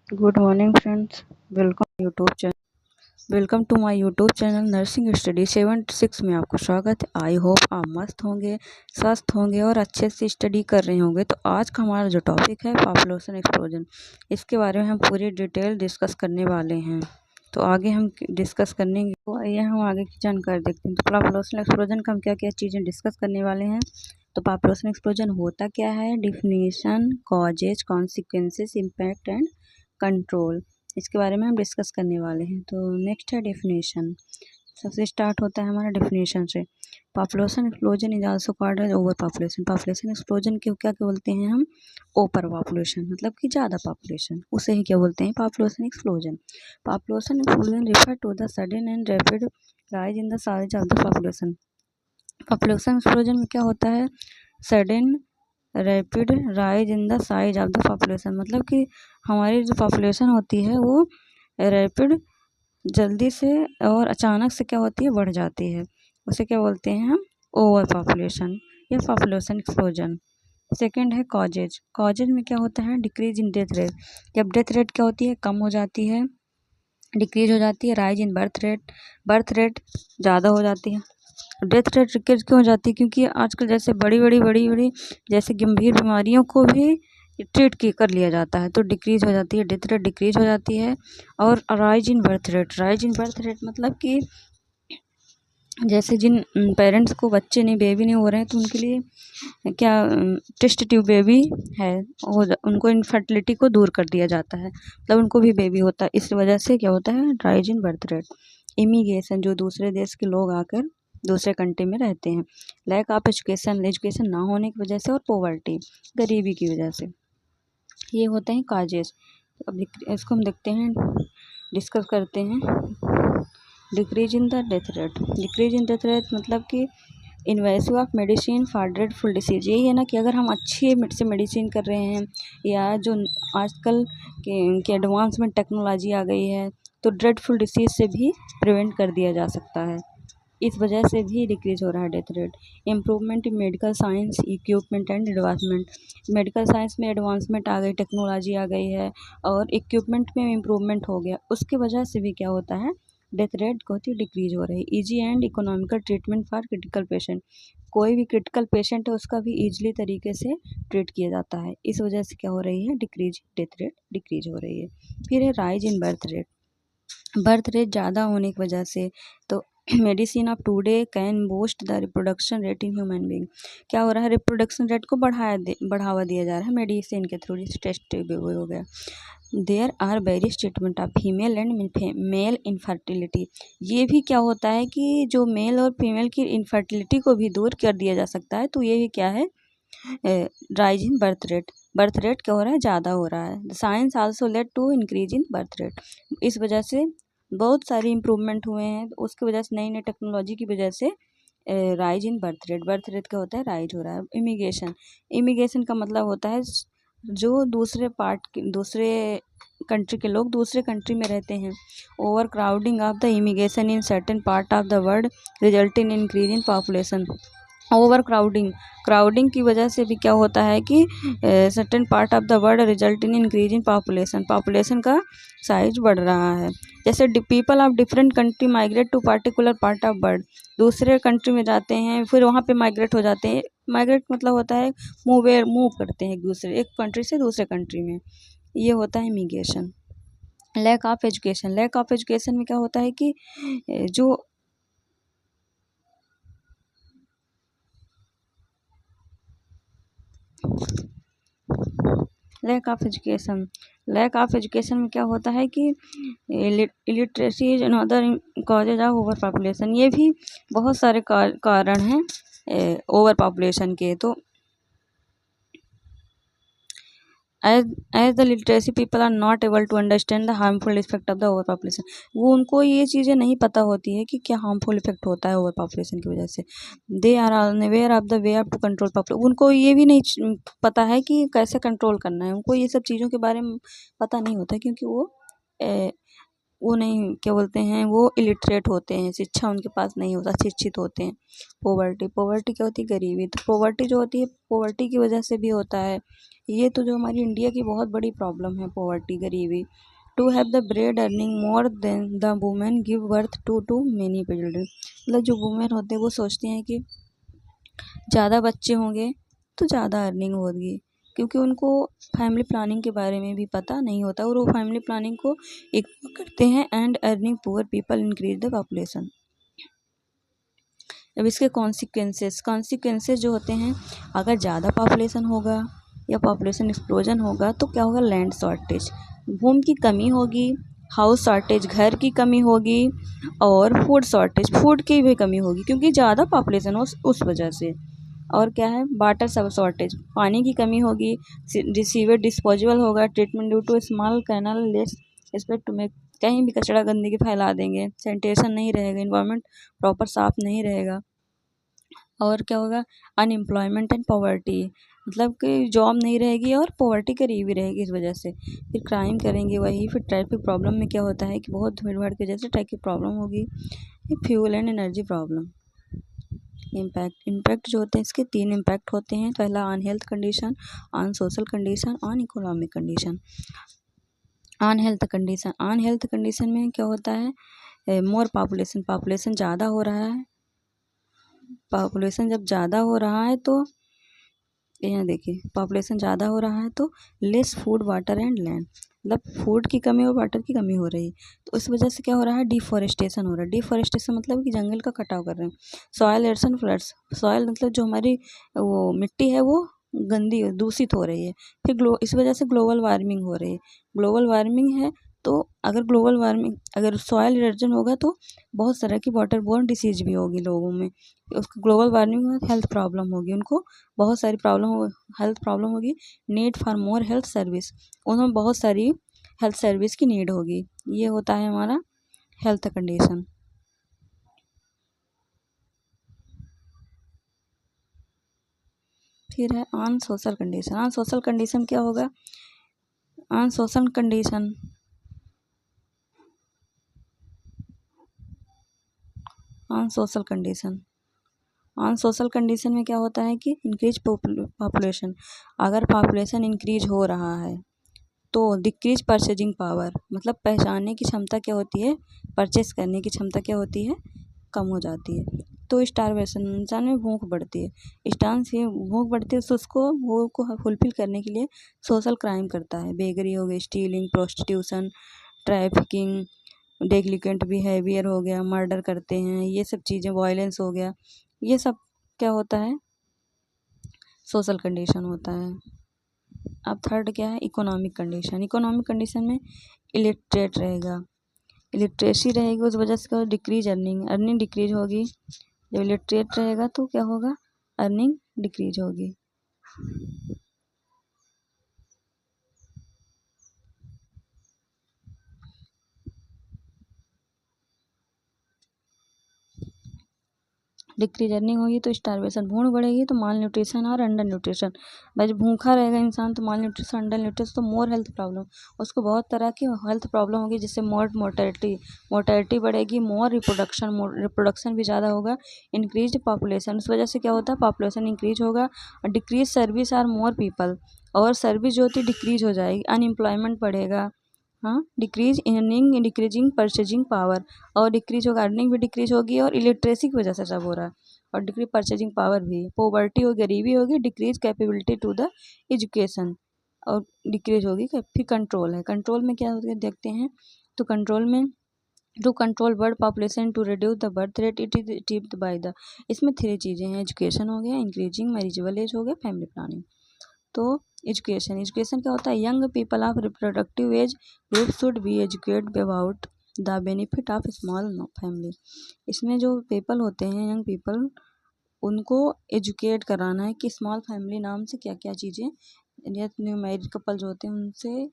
Good morning, friends. Welcome to my YouTube channel nursing study 76 में आपका स्वागत है। आई होप आप मस्त होंगे, स्वस्थ होंगे और अच्छे से स्टडी कर रहे होंगे। तो आज का हमारा जो टॉपिक है पॉपुलेशन एक्सप्लोजन, इसके बारे में हम पूरी डिटेल डिस्कस करने वाले हैं। तो आगे हम डिस्कस करेंगे। तो आइए हम आगे की जानकारी देखते हैं। तो पॉपुलेशन एक्सप्लोजन का हम क्या क्या चीज़ें डिस्कस करने वाले हैं। तो पॉपुलेशन एक्सप्लोजन होता क्या है, definition, causes, consequences, impact and control, इसके बारे में हम डिस्कस करने वाले हैं। तो नेक्स्ट है डेफिनेशन। सबसे स्टार्ट होता है हमारा डेफिनेशन से। Population explosion is also called as overpopulation. Population explosion को क्या क्या बोलते हैं हम, ओवर पॉपुलेशन, मतलब कि ज़्यादा पॉपुलेशन, उसे ही क्या बोलते हैं, population explosion. Population explosion refer to the sudden and rapid rise in the size of the population. Population explosion में क्या होता है, sudden rapid rise in the size of the population, मतलब कि हमारी जो पॉपुलेशन होती है वो रैपिड, जल्दी से और अचानक से क्या होती है, बढ़ जाती है। उसे क्या बोलते हैं हम, ओवर पॉपुलेशन या पॉपुलेशन एक्सप्लोजन। सेकंड है कॉजेज। कॉजेज में क्या होता है, डिक्रीज इन डेथ रेट। जब डेथ रेट क्या होती है, कम हो जाती है, डिक्रीज हो जाती है। राइज इन बर्थ रेट ज़्यादा हो जाती है। डेथ रेट डिक्रीज क्यों हो जाती है, क्योंकि आजकल जैसे बड़ी जैसे गंभीर बीमारियों को भी ट्रीट की कर लिया जाता है, तो डिक्रीज हो जाती है, डेथ रेट डिक्रीज हो जाती है। और राइज इन बर्थ रेट मतलब कि जैसे जिन पेरेंट्स को बच्चे नहीं, बेबी नहीं हो रहे हैं, तो उनके लिए क्या टेस्ट ट्यूब बेबी है, उनको इनफर्टिलिटी को दूर कर दिया जाता है, मतलब उनको भी बेबी होता है। इस वजह से क्या होता है, rise in birth rate. Immigration, जो दूसरे देश के लोग आकर दूसरे कंट्री में रहते हैं। लैक ऑफ एजुकेशन ना होने की वजह से, और पॉवर्टी, गरीबी की वजह से, ये होते हैं काजेस। अब इसको हम देखते हैं, डिस्कस करते हैं। Decrease in the death rate. Decrease in death rate मतलब कि invasive of medicine for dreadful disease. यही है ना कि अगर हम अच्छी से मेडिसिन कर रहे हैं, या जो आजकल के एडवांस में टेक्नोलॉजी आ गई है, तो ड्रेडफुल डिसीज से भी प्रिवेंट कर दिया जा सकता है। इस वजह से भी डिक्रीज हो रहा है death rate. Improvement in medical science, equipment and advancement. Medical science में एडवांसमेंट आ गई, टेक्नोलॉजी आ गई है, और इक्विपमेंट में इम्प्रूवमेंट हो गया, उसकी वजह से भी क्या होता है, डेथ रेट बहुत ही डिक्रीज हो रही है। Easy and economical treatment for critical patient. कोई भी क्रिटिकल पेशेंट है उसका भी ईजिली तरीके से ट्रीट किया जाता है, इस वजह से क्या हो रही है, डिक्रीज, डेथ रेट डिक्रीज हो रही है। फिर है rise in birth rate. Birth rate ज़्यादा होने की वजह से, तो medicine of today can boost the reproduction rate in human being. क्या हो रहा है, रिप्रोडक्शन रेट को बढ़ावा दिया जा रहा है मेडिसिन के थ्रू, जैसे टेस्ट हो गया। There are various treatment of female and male infertility. ये भी क्या होता है कि जो मेल और फीमेल की इनफर्टिलिटी को भी दूर कर दिया जा सकता है। तो ये भी क्या है, rise in birth rate. Birth rate क्या हो रहा है, ज़्यादा हो रहा है। Science also led to increase in birth rate. इस वजह से बहुत सारी इम्प्रूवमेंट हुए हैं, उसकी वजह से, नई नई टेक्नोलॉजी की वजह से rise in birth rate. Birth rate क्या होता है, राइज हो रहा है। इमिग्रेशन। इमिग्रेशन का मतलब होता है जो दूसरे कंट्री के लोग दूसरे कंट्री में रहते हैं। Overcrowding of the immigration in certain part of the world result in increase in population. Overcrowding की वजह से भी क्या होता है कि certain part of the world result in increase in population का साइज बढ़ रहा है। जैसे people of different country migrate to particular part of world. दूसरे कंट्री में जाते हैं, फिर वहाँ पे माइग्रेट हो जाते हैं। माइग्रेट मतलब होता है मूव करते हैं एक कंट्री से दूसरे कंट्री में, ये होता है इमिग्रेशन। लैक ऑफ एजुकेशन में क्या होता है कि जो लैक ऑफ एजुकेशन में क्या होता है कि illiteracy is another causes of over population. ये भी बहुत सारे कारण हैं ओवर पॉपुलेशन के। तो as the literacy people are not able to understand the harmful effect of the overpopulation. वो उनको ये चीज़ें नहीं पता होती है कि क्या हार्मफुल इफेक्ट होता है ओवर पॉपुलेशन की वजह से। They are unaware of the way of to control population. उनको ये भी नहीं पता है कि कैसे कंट्रोल करना है, उनको ये सब चीज़ों के बारे में पता नहीं होता, क्योंकि वो वो नहीं, क्या बोलते हैं, वो इलिटरेट होते हैं, शिक्षा उनके पास नहीं होता, शिक्षित होते हैं। पोवर्टी क्या होती है, गरीबी। तो पोवर्टी जो होती है, पोवर्टी की वजह से भी होता है। ये तो जो हमारी इंडिया की बहुत बड़ी प्रॉब्लम है, पोवर्टी, गरीबी। To have the bread earning more than the women give birth to many children. मतलब जो वुमेन होते हैं वो सोचती हैं कि ज़्यादा बच्चे होंगे तो ज़्यादा अर्निंग होगी, क्योंकि उनको फैमिली प्लानिंग के बारे में भी पता नहीं होता और वो फैमिली प्लानिंग को इग्नोर करते हैं and earning poor people increase the population. अब इसके कॉन्सिक्वेंसेस जो होते हैं, अगर ज़्यादा पॉपुलेशन होगा या पॉपुलेशन एक्सप्लोजन होगा तो क्या होगा, लैंड शॉर्टेज, भूमि की कमी होगी, हाउस शॉर्टेज, घर की कमी होगी, और फूड शॉर्टेज, फूड की भी कमी होगी क्योंकि ज़्यादा पॉपुलेशन हो उस वजह से। और क्या है, वाटर सब शॉर्टेज, पानी की कमी होगी, रिसीवर डिस्पोजेबल होगा, treatment due to small canal less respect to make, कहीं भी कचरा गंदगी फैला देंगे, सैनिटेशन नहीं रहेगा, इन्वायरमेंट प्रॉपर साफ नहीं रहेगा। और क्या होगा, अनएम्प्लॉयमेंट एंड पॉवर्टी, मतलब कि जॉब नहीं रहेगी और पॉवर्टी करीबी रहेगी इस वजह से। फिर क्राइम करेंगे वही, फिर ट्रैफिक प्रॉब्लम में क्या होता है कि बहुत भीड़ भाड़ की वजह से ट्रैफिक प्रॉब्लम होगी, fuel and energy problem. Impact जो होते हैं, इसके 3 इम्पैक्ट होते हैं। पहला, on health condition, on social condition, on economic condition. On health condition में क्या होता है, मोर पॉपुलेशन ज़्यादा हो रहा है, पॉपुलेशन जब ज़्यादा हो रहा है तो यहाँ देखिए, पॉपुलेशन ज़्यादा हो रहा है तो less food, water and land, मतलब फूड की कमी और वाटर की कमी हो रही है। तो इस वजह से क्या हो रहा है, डिफॉरेस्टेशन हो रहा है। डिफॉरेस्टेशन मतलब कि जंगल का कटाव कर रहे हैं। सॉयल एरोशन फ्लड्स, सॉयल मतलब जो हमारी वो मिट्टी है वो गंदी दूषित हो रही है। फिर इस वजह से ग्लोबल वार्मिंग हो रही है। ग्लोबल वार्मिंग है तो अगर सॉयल इरोजन होगा तो बहुत तरह की वाटर बोर्न डिसीज भी होगी लोगों में। उसको ग्लोबल वार्मिंग में हेल्थ प्रॉब्लम होगी, उनको बहुत सारी हेल्थ प्रॉब्लम होगी। Need for more health service, उन्हें बहुत सारी हेल्थ सर्विस की नीड होगी। ये होता है हमारा हेल्थ कंडीशन। फिर है on social condition. On social condition क्या होगा, on social condition on social condition on social condition में क्या होता है कि इंक्रीज पॉपुलेशन, अगर पॉपुलेशन इंक्रीज हो रहा है तो डिक्रीज परचेजिंग पावर, मतलब पहचानने की क्षमता क्या होती है, परचेस करने की क्षमता क्या होती है, कम हो जाती है। तो स्टारवेशन, इंसान में भूख बढ़ती है, इंसान से भूख बढ़ती है तो उसको भूख को फुलफिल करने के लिए सोशल क्राइम करता है। बेगरी हो गई, स्टीलिंग, प्रोस्टिट्यूशन, ट्रैफिकिंग, डेलिकेंट बिहेवियर हो गया, मर्डर करते हैं, ये सब चीज़ें, वायलेंस हो गया, ये सब क्या होता है, सोशल कंडीशन होता है। अब थर्ड क्या है, इकोनॉमिक कंडीशन। इकोनॉमिक कंडीशन में इलिटरेट रहेगा, इलिटरेसी रहेगी, उस वजह से क्या होगा, डिक्रीज अर्निंग डिक्रीज होगी। जब इलिटरेट रहेगा तो क्या होगा, अर्निंग डिक्रीज होगी। डिक्रीज अर्निंग होगी तो स्टारवेशन, भूख बढ़ेगी तो माल न्यूट्रिशन और अंडर न्यूट्रिशन। भाई जब भूखा रहेगा इंसान तो माल न्यूट्रिशन, अंडर न्यूट्रिशन, तो मोर हेल्थ प्रॉब्लम, उसको बहुत तरह की हेल्थ प्रॉब्लम होगी, जिससे मोर्टेलिटी बढ़ेगी, मोर रिप्रोडक्शन भी ज़्यादा होगा। इंक्रीज पॉपुलेशन, उस वजह से क्या होता है, पॉपुलेशन इंक्रीज होगा। और decrease service are more people, और सर्विस जो होती है डिक्रीज हो जाएगी, अनएम्प्लॉयमेंट बढ़ेगा। हाँ, decrease earning, decreasing purchasing power, और डिक्रीज होगा, अर्निंग भी डिक्रीज होगी और इलिटरेसी की वजह से सब हो रहा है। और डिक्रीज परचेजिंग पावर भी, पोवर्टी हो, गरीबी होगी, decrease capability to the education, और डिक्रीज होगी। फिर कंट्रोल है, कंट्रोल में क्या होता है देखते हैं। तो कंट्रोल में, to control bird population, to reduce the birth rate, it is achieved by the, इसमें 3 चीज़ें हैं, एजुकेशन हो गया, इंक्रीजिंग मैरिजेबल एज हो गया, फैमिली प्लानिंग। तो एजुकेशन क्या होता है, young people of reproductive age group should be educated about the benefit of small family. इसमें जो पीपल होते हैं, यंग पीपल, उनको एजुकेट कराना है कि स्मॉल फैमिली नाम से क्या क्या चीज़ें, या न्यू मैरिड कपल जो होते हैं उनसे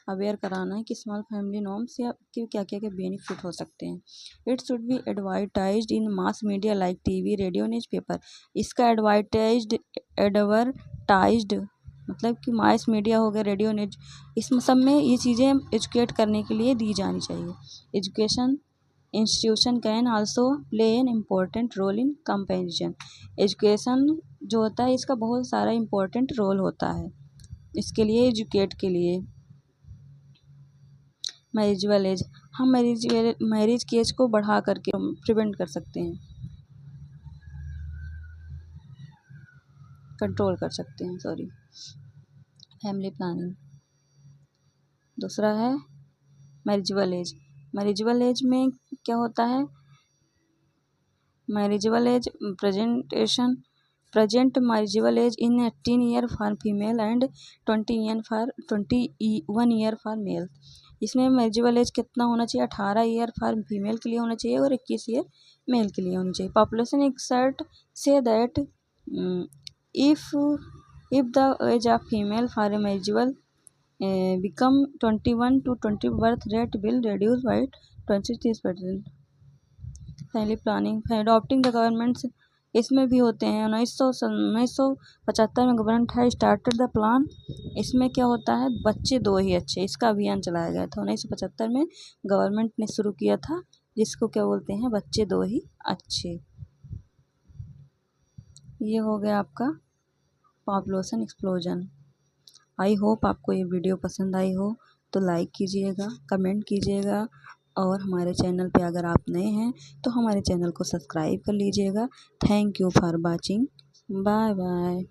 अवेयर कराना है कि स्मॉल फैमिली नॉर्म्स या कि क्या क्या क्या बेनिफिट हो सकते हैं। It should be advertised in mass media like TV, radio, newspaper. इसका एडवर्टाइज्ड मतलब कि मास मीडिया हो गया, रेडियो न्यूज, इसमें सब में ये चीज़ें एजुकेट करने के लिए दी जानी चाहिए। Education institution can also play an important role in comparison. Education जो होता है इसका बहुत सारा इम्पोर्टेंट रोल होता है इसके लिए, एजुकेट के लिए। मैरिजल एज, हम मैरिज की एज को बढ़ा करके प्रिवेंट कर सकते हैं, कंट्रोल कर सकते हैं, सॉरी। Family planning. दूसरा है मैरिजल एज। मैरिजल एज में क्या होता है, marital age present marital age in 18 year for female and 21 year for male. इसमें मैरिजल एज कितना होना चाहिए, 18 ईयर फॉर फीमेल के लिए होना चाहिए और 21 ईयर मेल के लिए होनी चाहिए। Population expert say that if the age of female for a मैरिजल become 21 to 20, birth rate will reduce by 20-30%। Family planning. Adopting the governments, इसमें भी होते हैं। 1975 में गवर्नमेंट है स्टार्टेड द प्लान। इसमें क्या होता है, बच्चे दो ही अच्छे, इसका अभियान चलाया गया था 1975 में, गवर्नमेंट ने शुरू किया था, जिसको क्या बोलते हैं, बच्चे दो ही अच्छे। ये हो गया आपका पॉपुलेशन एक्सप्लोजन। आई होप आपको ये वीडियो पसंद आई हो तो लाइक कीजिएगा, कमेंट कीजिएगा, और हमारे चैनल पे अगर आप नए हैं तो हमारे चैनल को सब्सक्राइब कर लीजिएगा। Thank you for watching, bye bye.